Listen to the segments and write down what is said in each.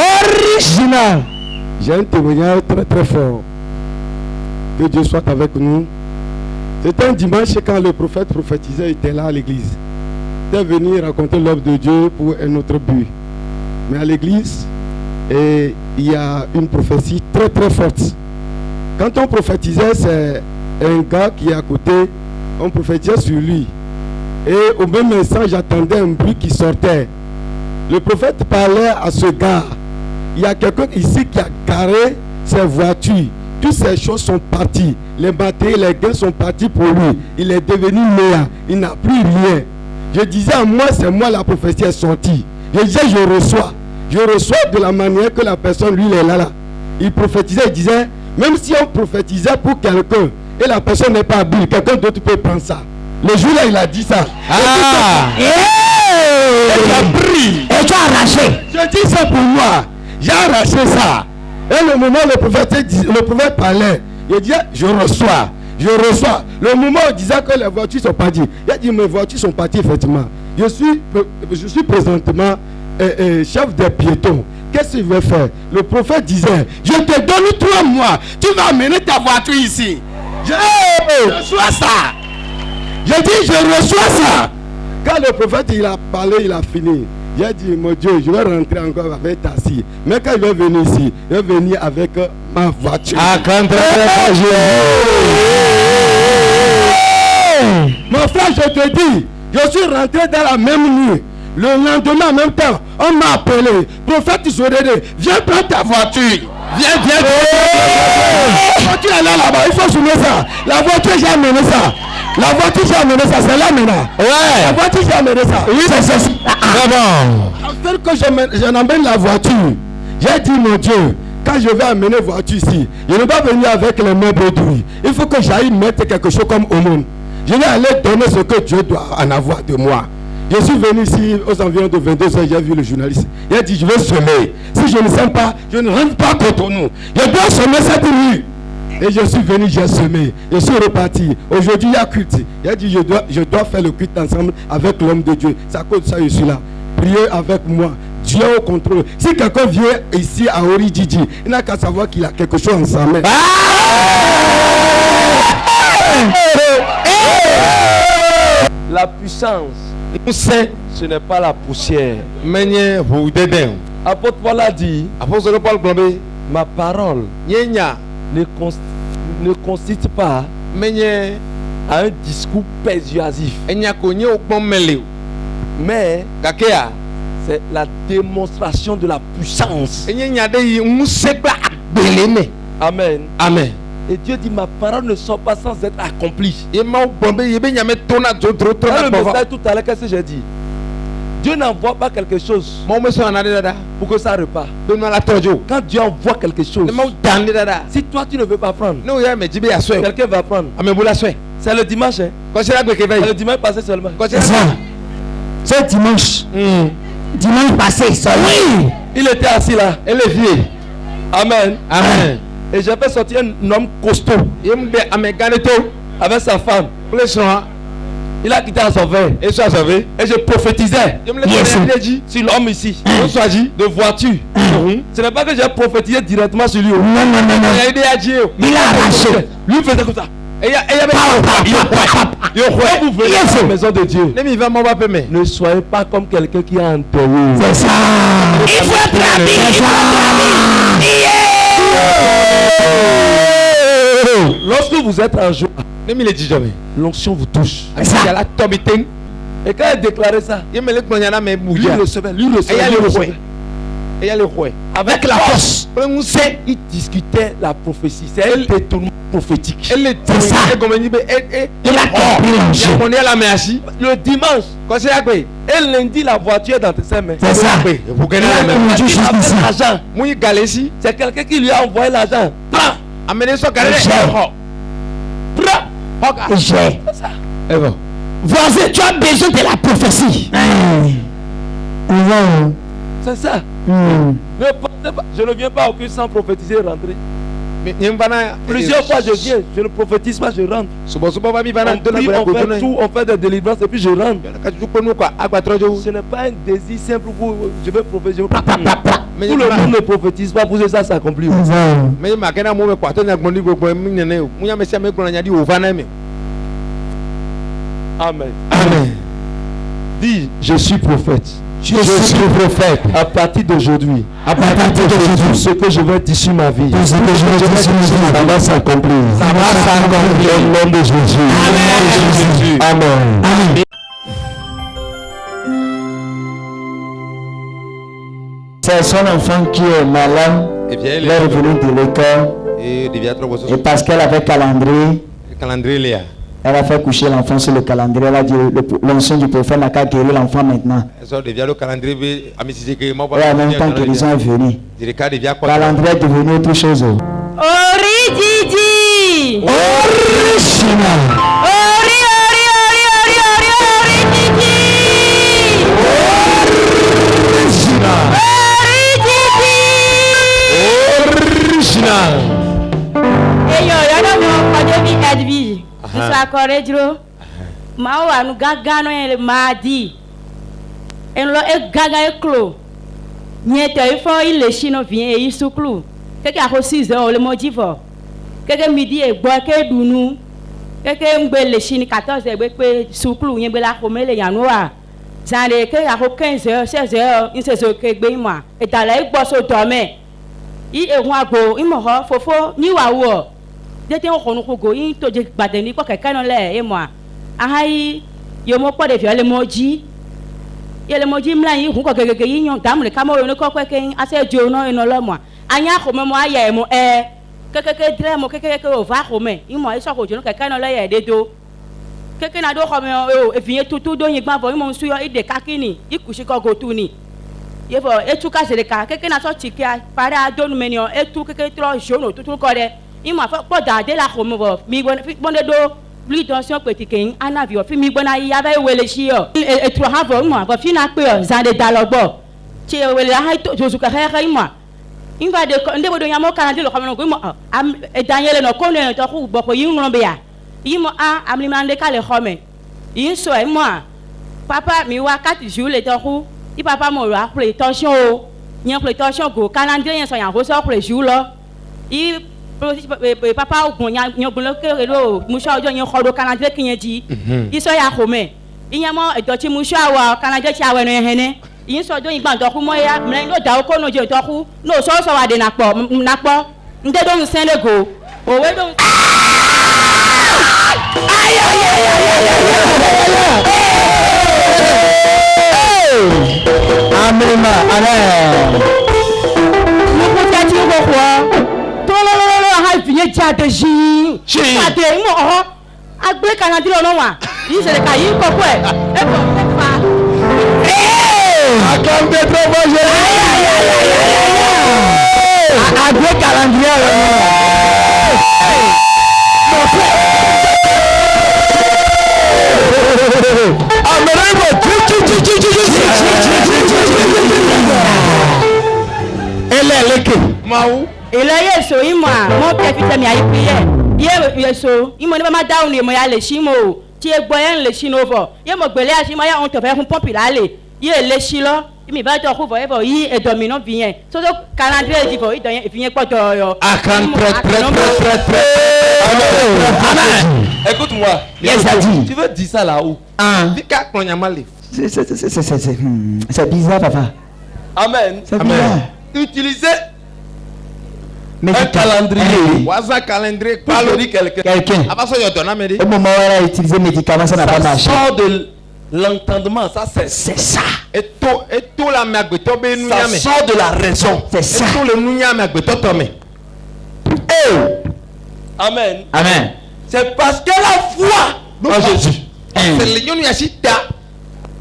Original. J'ai un témoignage très très fort. Que Dieu soit avec nous. C'était un dimanche quand le prophète prophétisait, il était là à l'église. Il est venu raconter l'œuvre de Dieu pour un autre but. Mais à l'église, il y a une prophétie très très forte. Quand on prophétisait, c'est un gars qui est à côté, on prophétisait sur lui. Et au même instant, j'attendais un bruit qui sortait. Le prophète parlait à ce gars. Il y a quelqu'un ici qui a garé ses voitures. Toutes ces choses sont parties. Les batteries, les gains sont partis pour lui. Il est devenu meilleur. Il n'a plus rien. Je disais à moi, c'est moi la prophétie est sortie. Je disais, je reçois. Je reçois de la manière que la personne, lui, il est là. Il prophétisait, il disait, même si on prophétisait pour quelqu'un et la personne n'est pas habile, quelqu'un d'autre peut prendre ça. Le jour-là, il a dit ça. Il a pris. Et tu as arraché. Je dis ça pour moi. J'ai arraché ça. Et le moment où le prophète parlait, il disait, je reçois. Le moment où il disait que les voitures sont parties, il a dit, mes voitures sont parties, effectivement. Je suis présentement chef des piétons. Qu'est-ce qu'il veut faire? Le prophète disait, je te donne 3 mois, tu vas amener ta voiture ici. Je reçois ça. Je dis, je reçois ça. Quand le prophète il a parlé, il a fini. J'ai dit, mon Dieu, je vais rentrer encore avec Tassi. Mais quand il va venir ici, il va venir avec ma voiture. Mon frère, je te dis, je suis rentré dans la même nuit. Le lendemain, en même temps, on m'a appelé. Prophète Zorédé, viens prendre ta voiture. Viens. La voiture est là-bas, il faut soumettre ça. La voiture, j'ai amené ça. C'est là maintenant. Ouais. La voiture, j'ai amené ça. Oui, c'est ça. Afin que j'en amène la voiture, j'ai dit, mon Dieu, quand je vais amener la voiture ici, je ne vais pas venir avec les mains bredouilles. Il faut que j'aille mettre quelque chose comme aumône. Je vais aller donner ce que Dieu doit en avoir de moi. Je suis venu ici aux environs de 22h, j'ai vu le journaliste. Il a dit, je vais semer. Si je ne sème pas, je ne rentre pas contre nous. Je dois semer cette nuit. Et je suis venu, j'ai semé. Je suis reparti. Aujourd'hui, il y a culte. Il a dit, je dois faire le culte ensemble avec l'homme de Dieu. C'est à cause de ça que je suis là. Priez avec moi. Dieu au contrôle. Si quelqu'un vient ici à Orididi, il n'a qu'à savoir qu'il a quelque chose en sa main. La puissance, ce n'est pas la poussière. Apôtre Paul a dit, ma parole ne consiste pas à un discours persuasif, mais c'est la démonstration de la puissance. Amen. Et Dieu dit, ma parole ne sort pas sans être accomplie. Dans le message tout à l'heure, qu'est-ce que j'ai dit? Dieu n'envoie pas quelque chose pour que ça repart. Quand Dieu envoie quelque chose, si toi tu ne veux pas prendre, quelqu'un va prendre. C'est le dimanche. C'est le dimanche passé seulement. C'est dimanche. Dimanche passé, oui. Il était assis là. Amen. Et j'ai fait sortir un homme costaud avec sa femme. Il a quitté à son verre. Et je prophétisais sur l'homme ici. De voiture. Ce n'est pas que j'ai prophétisé directement sur lui. Non. Il a arraché. Lui faisait comme ça. Vous venez à la maison de Dieu, ne soyez pas comme quelqu'un qui a enterré. C'est ça. Il faut être habile. Lorsque vous êtes en joie, l'onction vous touche. Et quand il déclarait ça, lui recevait. Avec la force, il discutait la prophétie. C'est un détournement prophétique. C'est ça. Il a compris. Le dimanche, et lundi, la voiture est dans ses mains. C'est ça. C'est quelqu'un qui lui a envoyé l'argent. Voisin, tu as besoin de la prophétie. C'est ça. Ne pensez pas, je ne viens pas au culte sans prophétiser et rentrer. Plusieurs fois je viens, je ne prophétise pas, je rentre. On prie, on fait tout, on fait des délivrances et puis je rentre. Ce n'est pas un désir simple pour je vais prophétiser. Tout le monde ne prophétise pas pour que ça s'accomplisse. Amen. Amen. Dis, je suis prophète. Je suis prophète. À partir d'aujourd'hui, ce que je vais dire sur ma vie, ça va s'accomplir. Ça va s'accomplir. Au nom de Jésus. Amen. Amen. C'est son enfant qui est malade. Elle est revenue de l'école. Et parce qu'elle avait calendrier, elle a fait coucher l'enfant sur le calendrier. Elle a dit l'onction du prophète n'a qu'à guérir l'enfant maintenant. Et en même temps, guérison est venue. Le calendrier est devenu autre chose. Orididi. Original. Original. Et yo, Edwige. Je suis à Corée-Dro. Mawa nous gagano le mardi. Et nous gaga clos. Niente il faut il le chino vient et il sous clou. Quelqu'un a 6 heures le modi va. Quelqu'un midi et bois que dounou. Quelqu'un mbele le chino 14 heures be sous clou yembe la komele yanoa. Zande que a 15 heures 16 heures il se que be moi. Et dans la bosso dormait. Il est roi go, il m'a fofo ni wawo. J'étais au Honokogo, il te dit badeni quoi quelqu'un non et moi. Aïe, yo mo pas de viol emoji. Il le moji mla yi ko keke yi nyon dam le kamo yo ko kweke ase jo no eno lo mo. Anya ko mo aya mo keke dre mo keke o va ko me. I mo iso ko jo no quelqu'un non le de do. Keke na do ko me o e finye tutu do yin gba vo mo nsu yo ide kakini, i kushi ko go tu ni. Ye vo etu ka se de ka keke na so chikia para do nu menio etu keke tro jono tutu ko de. Il m'a fait pas d'aller la comme mi bon de do lui tension petit king en avion fi mi bon ayi avait wele chi yo et trois avant moi va fina pe za de dalogbo ti wele ha to su ka ha moi il va de ndé bo do yamo kan de lo comme no am et Daniel no ko ne to ku bo ko yin no be ya il mo am li mande ka le xome il so et moi papa mi wa 4 jours le to ku il papa mo ra pour tension o nyen pour tension go calendrier yen so yan ko so pour jour lo il papa ogun yan gun lokere lo musha ojo yan khodo calendrier kiyen ji iso ya khome iyamo edo ti musha wa calendrier ti awe no hene yin so do yin gba do ku mo ya mle no da ko no je to ku no so wa de na po nde do nsen le go owe do ay amen amen mo ko ta ti go ko finye jade ji jade mo agbe calendrier no wa yi se le ka yi ko ko e ko fa akambe trop je agbe calendrier amerego eleleke mau ele yeso imo mo pe fi temi ayi priye ye yeso imo ni ba ma down ni mo ya le shi mo ti egbo yen le shi no vo ye mo gbele asi mo ya on to fe fun pompi la le ye le shi lo mi ba to ku vo e vo yi e domino bien so calendrier di vo i don yen fi yen po to yo akan très amen écoute-moi yes tu veux dire ça là où vika klonyamale c'est bizarre papa amen amen utiliser un calendrier. Waza calendrier. Parle quelqu'un. Avant ça, il y a donné à me dire. Au moment où elle a utilisé médicaments, ça n'a pas marché. Ça sort de l'entendement, ça c'est. C'est ça. Et tout la magbe, ça sort de la raison. C'est ça. Et tout le nounia magbe, amen. Amen. C'est parce que la foi en Jésus. C'est l'union yachita.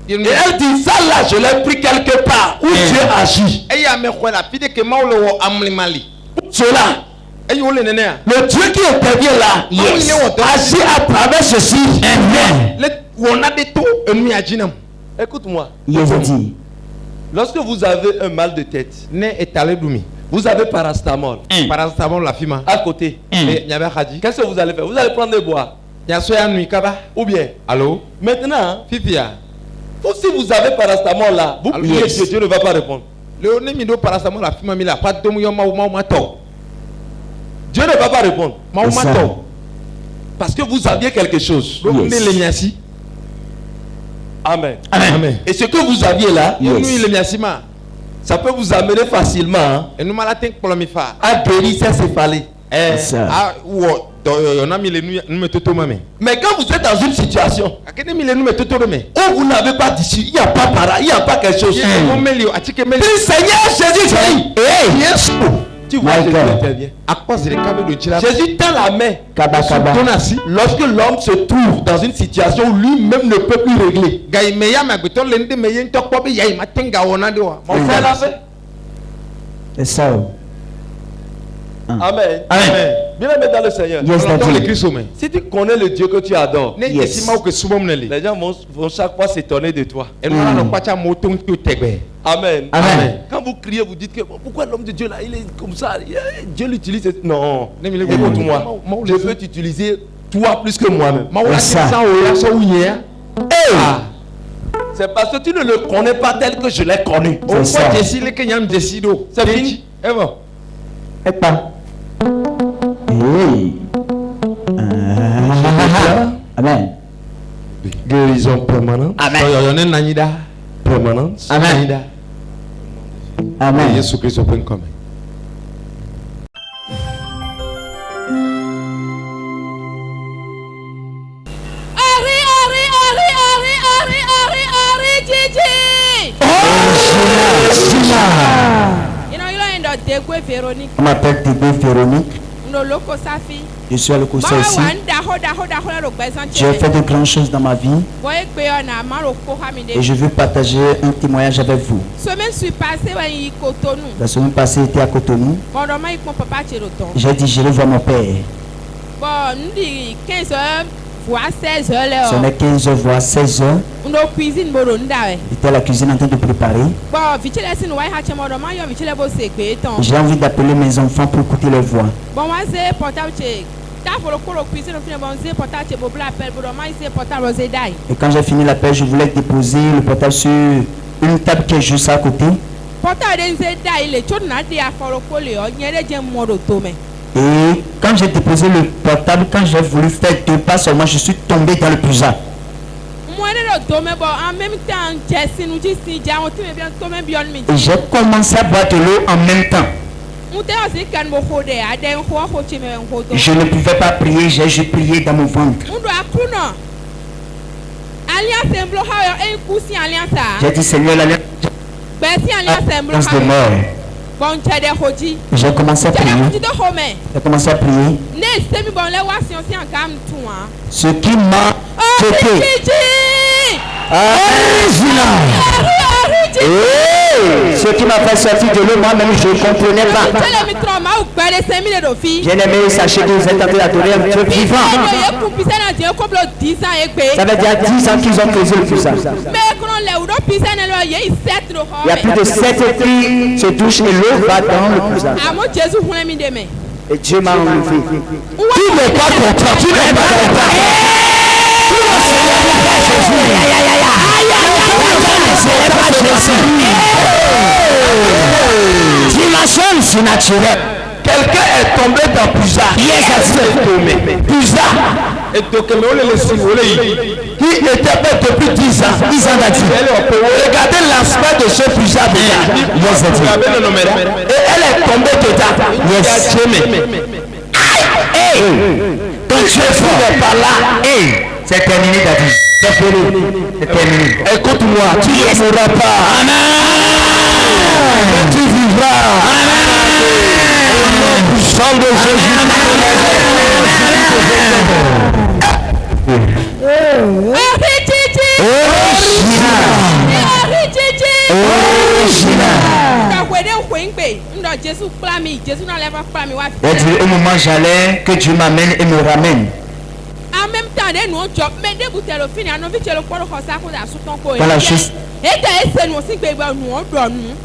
Et elle dit ça là, je l'ai pris quelque part où Dieu agit. Et il y a mes frères, la fille que m'a oulo amlimali. Cela, le Dieu qui intervient là, agit à travers ceci. On a des taux ennemis à Jinam. Écoute-moi. Lorsque vous avez un mal de tête, Vous avez paracétamol. Paracétamol la fima. À côté. Qu'est-ce que vous allez faire? Vous allez prendre des bois. Ou bien. Allô? Maintenant, Fifia. Si vous avez paracétamol là, vous priez, Dieu ne va pas répondre. Le nemido paracétamol la fima mi la pas de Dieu ne va pas répondre. Parce que vous aviez quelque chose. Amen. Amen. Et ce que vous aviez là, ça peut vous amener facilement à guérir ces céphalées. Mais quand vous êtes dans une situation où vous n'avez pas d'issue, il n'y a pas para, il n'y a pas quelque chose. Le Seigneur Jésus, tu vois, Jésus intervient. Jésus tend la main. Lorsque l'homme se trouve dans une situation où lui-même ne peut plus régler. On fait la fait. C'est ça. Amen. Amen. Bien aimé dans le Seigneur. Si tu connais le Dieu que tu adores, les gens vont chaque fois s'étonner de toi. Amen. Amen. Quand vous criez, vous dites que pourquoi l'homme de Dieu là, il est comme ça. Dieu l'utilise. Non. Écoute-moi. Je veux t'utiliser toi plus que moi-même. C'est parce que tu ne le connais pas tel que je l'ai connu. C'est fini. Et pas. Amen. Guérison permanente. Amen. Permanence. Amen. Amen. Jésus-Christ.com. On m'appelle Tébé Véronique. Je suis à l'Okosa ici. J'ai fait de grandes choses dans ma vie et je veux partager un témoignage avec vous. La semaine passée, j'étais à Cotonou. J'ai dit, je vais voir mon père. Ce n'est 15h voire 16h. J'étais à la cuisine en train de préparer. J'ai envie d'appeler mes enfants pour écouter leur voix. Et quand j'ai fini l'appel, je voulais déposer le portable sur une table qui est juste à côté. Et quand j'ai déposé le portable, quand j'ai voulu faire 2 pas seulement, je suis tombé dans le puisard. Et j'ai commencé à boire de l'eau en même temps. Je ne pouvais pas prier, j'ai juste prié dans mon ventre. J'ai dit, Seigneur, l'alliance de mort. J'ai commencé à prier. J'ai commencé à prier. Ce qui m'a choqué. Ce qui m'a fait sortir de l'eau, moi-même, je ne comprenais pas. Bien aimé, sachez que vous êtes en train d'adorer un Dieu vivant. Ça veut dire 10 ans qu'ils ont causé le puissant. Il y a plus de 7 filles se touchent et l'eau va dans le puissant. Et Dieu m'a enlevé. Tu n'es pas content, tu n'es pas content. Dimension surnaturelle. Quelqu'un est tombé dans Puza. Qui est tombé? Puza. Qui était bête depuis 10 ans. 10 ans d'attitude. Regardez l'aspect de ce Puza. Et elle est tombée dedans. Quand tu es fou par là, c'est terminé David. C'est terminé. Écoute-moi, tu ne mourras pas. Amen. Tu vivras. Amen. Au sang de Jésus. Au moment où j'allais, que Dieu m'amène et me ramène. Quand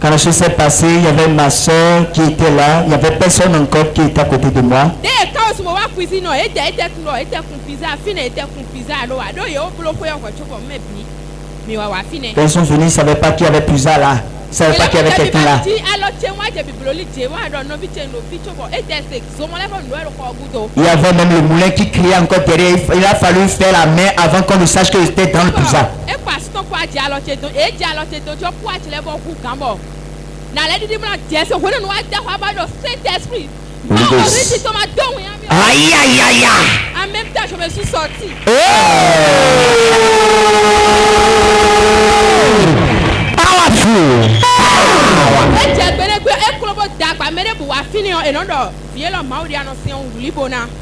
Quand la chose s'est passée, il y avait ma soeur qui était là, il n'y avait personne encore qui était à côté de moi. Quand ils sont venus, ils ne savaient pas qu'il y avait plus là. Ils ne savaient pas qu'il y avait quelqu'un là. Il y avait même le moulin qui criait encore derrière. Il a fallu faire la main avant qu'on ne sache que j'étais dans le pousa. Aïe aïe aïe. En même temps, je me suis sorti.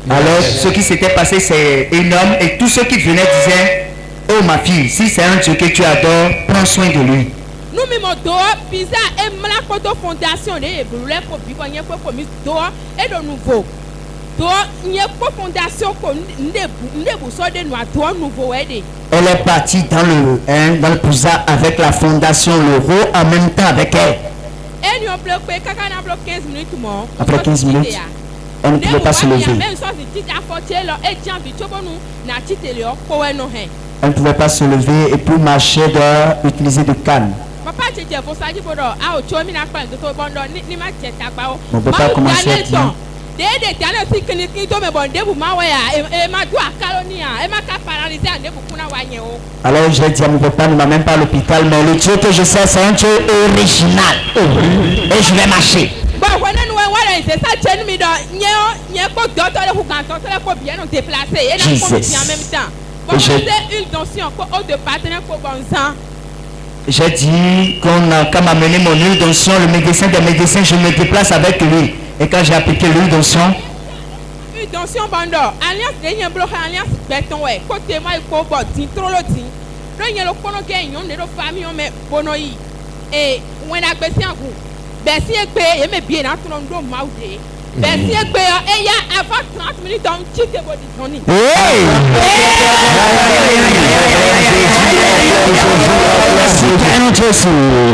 Alors, ce qui s'était passé, c'est énorme. Et tous ceux qui venaient disaient: oh ma fille, si c'est un Dieu que tu adores, prends soin de lui. Nous même dehors, pizza et la fondation de brûler pour vivre, il y a pas commis dehors et de nouveau. Dehors, il y a pas fondation qu'on de nouveau aider. Elle est partie dans le pousa avec la fondation, le roi en même temps avec elle. Après 15 minutes, elle ne pouvait pas se lever. Elle ne pouvait pas se lever et pour marcher, elle doit utiliser de canne. On ne peut pas commencer à dire. Alors j'ai dit à mon papa, ne m'amène pas à l'hôpital, mais le Dieu que je sais, c'est un Dieu original. Et je vais marcher. J'ai dit qu'on m'a amené mon huile d'onction, le médecin des médecins, je me déplace avec lui. Et quand j'ai appliqué l'huile d'onction,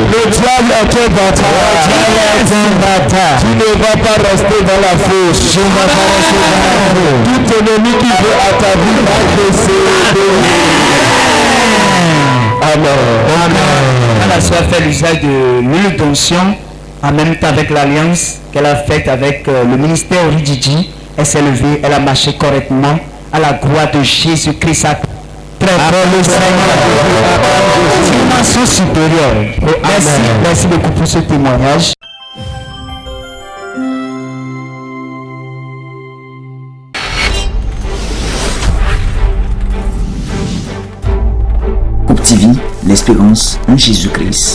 le diable est un bâtard. Tu ne vas pas rester dans la fosse. Je ne vais pas rester dans la fosse. Tout ennemi qui veut à ta vie va décéder. Alors, la soeur fait l'usage de l'huile d'onction en même temps avec l'alliance qu'elle a faite avec le ministère Ridjidji. Elle s'est levée, elle a marché correctement à la gloire de Jésus-Christ. Dimension supérieure. Merci beaucoup pour ce témoignage. Coupe TV, l'espérance en Jésus-Christ.